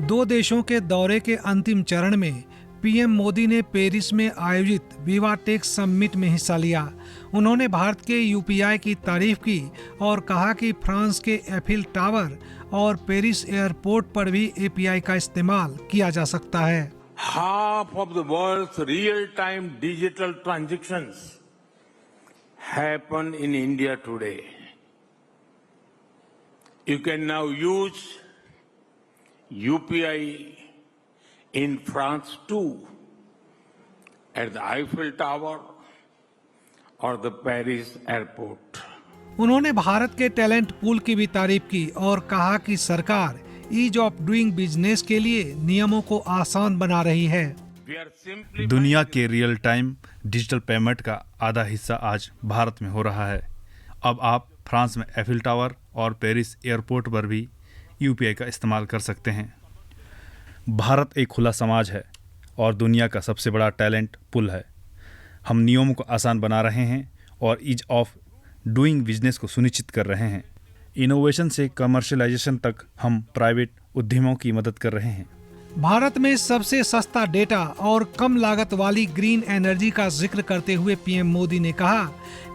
दो देशों के दौरे के अंतिम चरण में पीएम मोदी ने पेरिस में आयोजित विवाटेक समिट में हिस्सा लिया। उन्होंने भारत के यूपीआई की तारीफ की और कहा कि फ्रांस के एफिल टावर और पेरिस एयरपोर्ट पर भी एपीआई का इस्तेमाल किया जा सकता है। Half of the world's real-time digital transactions happen in India today. You can now use UPI in France too, at the Eiffel Tower or the Paris airport. उन्होंने भारत के टैलेंट पूल की भी तारीफ की और कहा कि सरकार ईज ऑफ डूइंग बिजनेस के लिए नियमों को आसान बना रही है। दुनिया के रियल टाइम डिजिटल पेमेंट का आधा हिस्सा आज भारत में हो रहा है। अब आप फ्रांस में एफिल टावर और पेरिस एयरपोर्ट पर भी यूपीआई का इस्तेमाल कर सकते हैं। भारत एक खुला समाज है और दुनिया का सबसे बड़ा टैलेंट पुल है। हम नियमों को आसान बना रहे हैं और ईज ऑफ डूइंग बिजनेस को सुनिश्चित कर रहे हैं। इनोवेशन से कमर्शियलाइजेशन तक हम प्राइवेट उद्यमों की मदद कर रहे हैं। भारत में सबसे सस्ता डेटा और कम लागत वाली ग्रीन एनर्जी का जिक्र करते हुए पीएम मोदी ने कहा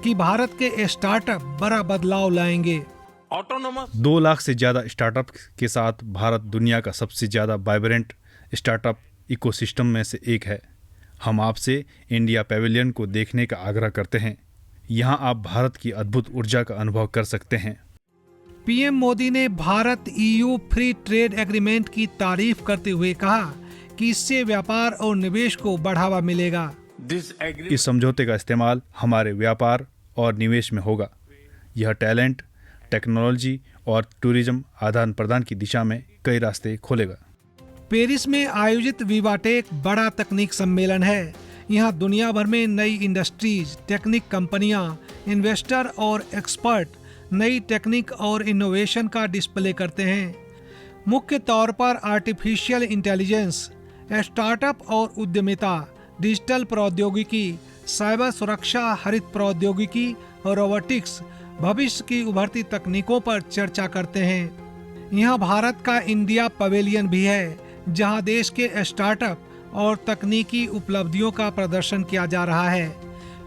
कि भारत के स्टार्टअप बड़ा बदलाव लाएंगे। 2 लाख से ज्यादा स्टार्टअप के साथ भारत दुनिया का सबसे ज्यादा वाइब्रेंट स्टार्टअप इकोसिस्टम में से एक है। हम आपसे इंडिया पैविलियन को देखने का आग्रह करते हैं। यहाँ आप भारत की अद्भुत ऊर्जा का अनुभव कर सकते हैं। पीएम मोदी ने Bharat EU free trade agreement की तारीफ करते हुए कहा कि इससे व्यापार और निवेश को बढ़ावा मिलेगा। इस समझौते का इस्तेमाल हमारे व्यापार और निवेश में होगा। यह टैलेंट, टेक्नोलॉजी और टूरिज्म आदान प्रदान की दिशा में कई रास्ते खोलेगा। पेरिस में आयोजित विवाटेक बड़ा तकनीक सम्मेलन है। यहाँ दुनिया भर में नई इंडस्ट्रीज, टेक्निक कंपनियां, इन्वेस्टर और एक्सपर्ट नई टेक्निक और इनोवेशन का डिस्प्ले करते हैं। मुख्य तौर पर आर्टिफिशियल इंटेलिजेंस, स्टार्टअप और उद्यमिता, डिजिटल प्रौद्योगिकी, साइबर सुरक्षा, हरित प्रौद्योगिकी और रोबोटिक्स भविष्य की उभरती तकनीकों पर चर्चा करते हैं। यहाँ भारत का इंडिया पवेलियन भी है, जहाँ देश के स्टार्टअप और तकनीकी उपलब्धियों का प्रदर्शन किया जा रहा है।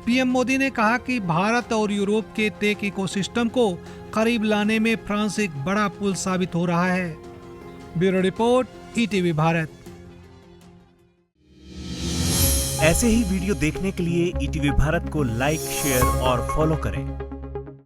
पीएम मोदी ने कहा कि भारत और यूरोप के टेक इकोसिस्टम को करीब लाने में फ्रांस एक बड़ा पुल साबित हो रहा है। Bureau report, ETV Bharat. ऐसे ही वीडियो देखने के लिए ईटीवी भारत को लाइक, शेयर और फॉलो करें।